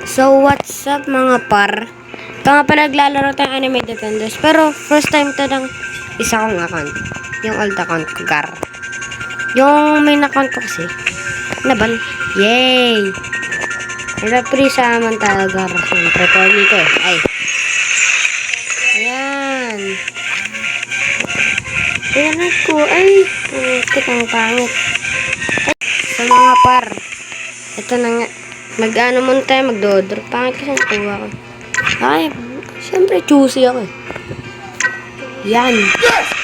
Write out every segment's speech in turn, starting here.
So, what's up mga par? Ito nga pala naglalaro tayong Anime Defenders. Pero, first time to ng isa kong account. Yung old account ko, Gar. Yung main account ko kasi, naban. Yay! Nila-free sa naman tayo, Gar. Siyempre, pogi ko eh. Ay. Ayan. Ayan ako. Ay, putik ang pangit. So, mga par. Ito na nga. Mag-ano muna tayo, mag-dodrop. Pangit kasi ang kuha ko. Ay, siyempre choosy ako eh. Yan.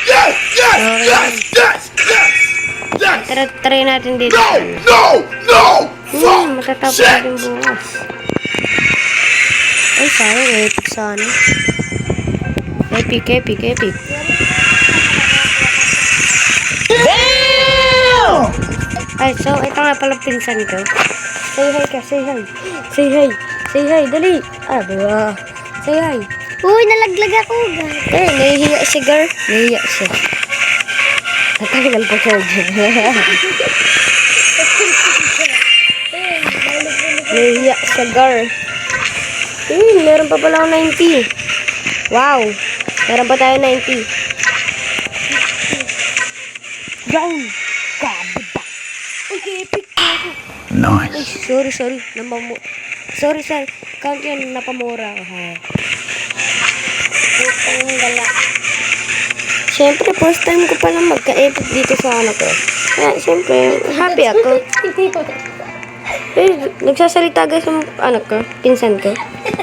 Okay. Try natin dito. Matatapos natin bukas. Ay, sayang. Epic sana. Epic. Ay, so, ito nga pala pinsan ko. Say hi ka, say hi. Say hi, dali. Ah, diba? Say hi. Uy, nalaglag ako, guys. Eh, nahihiya si girl. Nahihiya siya. Natanggal pa siya dyan. Nahihiya siya, girl. Meron pa pala ako 90. Wow. Meron pa tayo 90. Down. Kababa. Okay, epic. Nice. Ay, sorry. Sorry. Count yan, napamura ako. Ang gala. Siyempre, first time ko palang magka-epic dito sa anak ko. Kaya, siyempre, happy ako. Nagsasalita guys yung anak ko, pinsan ko.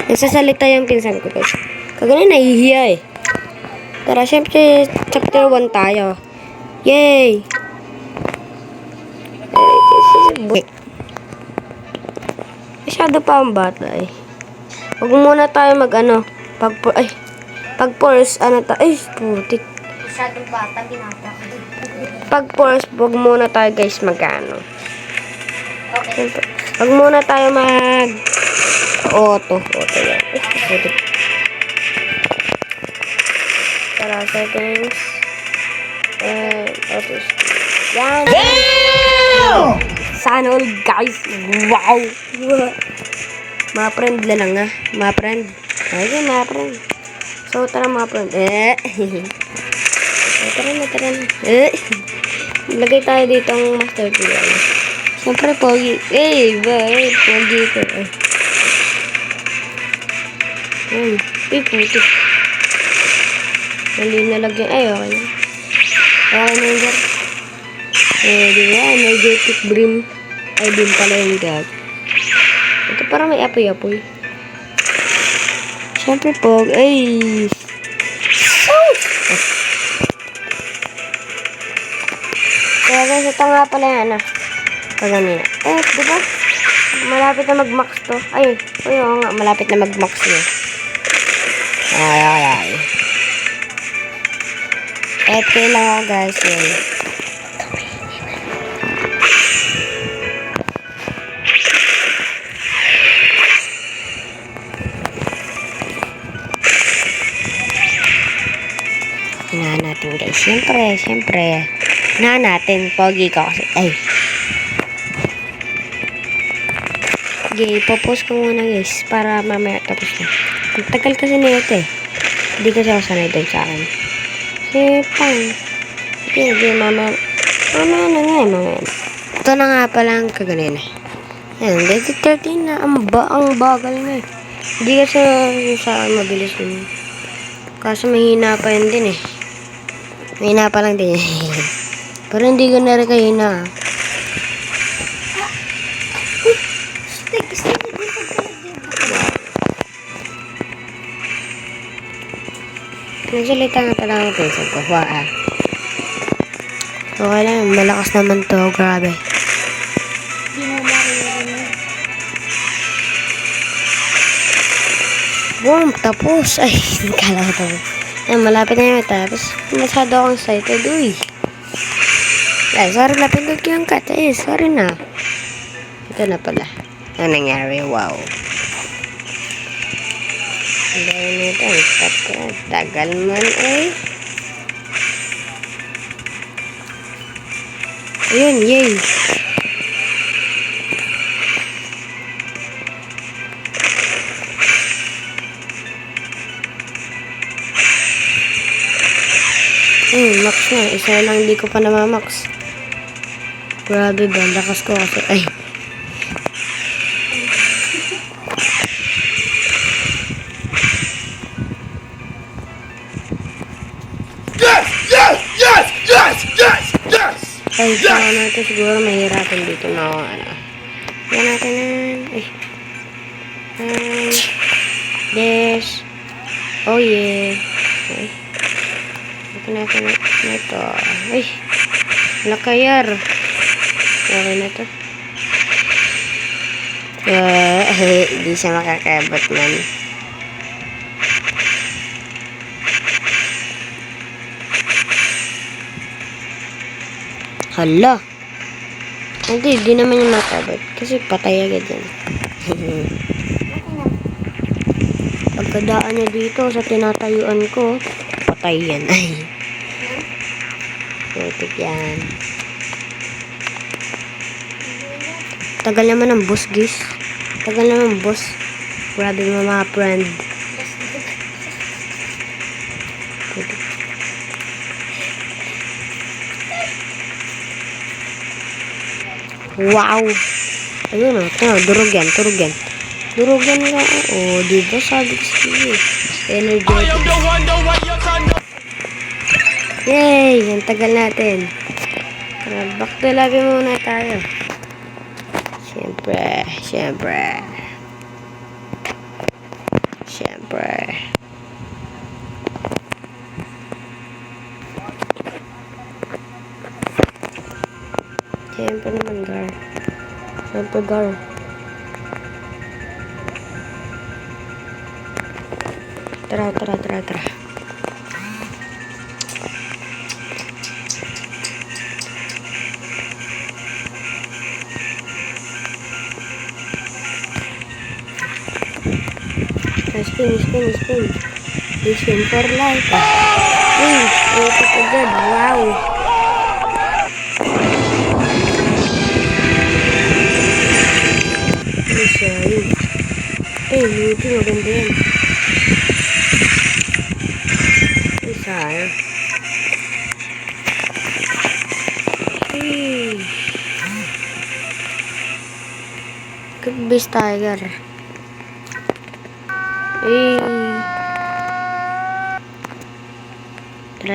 Nagsasalita yung pinsan ko guys. Kagano nahihiya eh. Tara, siyempre, chapter 1 tayo. Yay! Masyado pa ang bata eh. Huwag muna tayo pag-force, ay, putik. Masyadong bata, binata. Pag-force, huwag muna tayo guys mag-ano. Okay. Huwag muna tayo auto yan. Ay, putik. Tara, settings. And, auto. Yan. Sana all guys. Wow. Mga friend lang ah. Mga friend. Okay, mga friend. So, tara mga friend. Tara na. Lagay tayo dito ang master tool. Siyempre, pogi. Pogi ko. Putik. Mali nalagyan. Ay, okay na. Okay na yun. Diba? Energetic brim. Ay, brim pala yung gag. Ito parang may apoy-apoy. Siyempre po, ay. Kaya guys, ito nga pala yan ah. Kaganina. Diba? Malapit na mag-max to. Ay, oo nga, malapit na mag-max yun. Ay. Lang ako guys yun. Hinahan natin guys. Siyempre. Hinahan natin. Pogi ko kasi. Ay. Okay, ipopost ko muna guys. Para mamaya tapos na. Ang tagal kasi na ito eh. Hindi kasi ako sanay doon sa akin. Okay, mamaya na nga. Ito na nga pala ang kaganina. Yan, level 13 na. Ang bagal na eh. Hindi kasi sa mabilis yun. Kaso mahina pa yun din eh. Mahina pa lang din. Pero hindi ko na rin kahina. Nagsalita nga pala ang pinsan ko. Okay lang. Malakas naman to. Grabe. Boom! Tapos. Ay, kala ko tapos. Ayan, malapit na yun tapos. Masyado akong excited. Uy. Ay, sorry, napindot ko yung cut. Sorry na. Ito na pala. Ano nangyari? Wow. Ang dahil nito. Tagal man eh. Ayun, yay. Max na. Isa lang hindi ko pa namamax. Grabe ba? Lakas ko kasi. Ay. Yes! Yes! Yes! Yes! Yes! Yes! Ay, saka natin siguro mahirapan dito na ako. Yan natin yan. Ay. This. Oh yeah. Ay. Ito natin ito. Ay. Nakayar. Okay na to. Hindi siya makakabot man. Hala. Hindi naman yung makabot. Kasi patay agad yan. Pagkadaan niya dito sa tinatayuan ko, patay yan. Ay. Putik yan. Tagal naman ng boss, guys. Tagal naman boss. Grabe mga friend. Putik. Wow! Ayun o, durog yan. Durog yan nga. O, diba sabi ko sa'yo. Energetic. Yay! Ang tagal natin. Tara, back to lobby muna tayo. Siyempre. Siyempre naman, Gar. Tara. Spin. Spin for life. Ito ko dyan. Wow. Yun. Luti. Maganda yan. Sayang. Good beast tiger.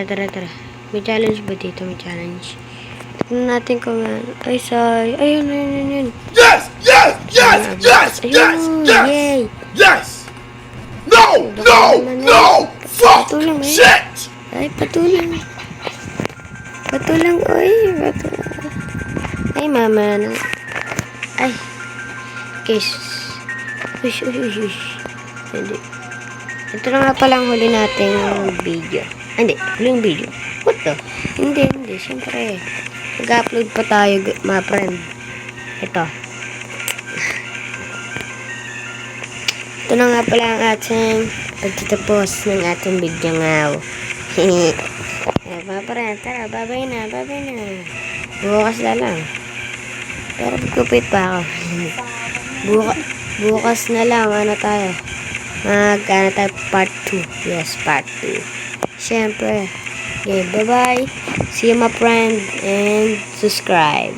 Tara. May challenge ba dito? May challenge. Tignan natin kung ay, say. Ayun. Yes! Yes! Yes! Yes! Yes! Yes! Yay! Yes! No! No! No! Fuck! Patulang, eh. Shit! Ay, patulang. Oy. Ay, mama. Ay. Kiss. Uy. Hindi. Ito na nga palang huli nating video. Hindi, huling video. What the? Hindi. Siyempre. Mag-upload pa tayo, mga friend. Ito. Ito na nga pala ang ating pagtitapos ng ating video ngaw. Mga friend, tara, babay na. Bukas na lang. Pero magkupit pa ako. Bukas na lang, tayo? Tayo part 2. Yes, part 2. Siyempre. Okay, bye-bye. See you, my friend. And subscribe.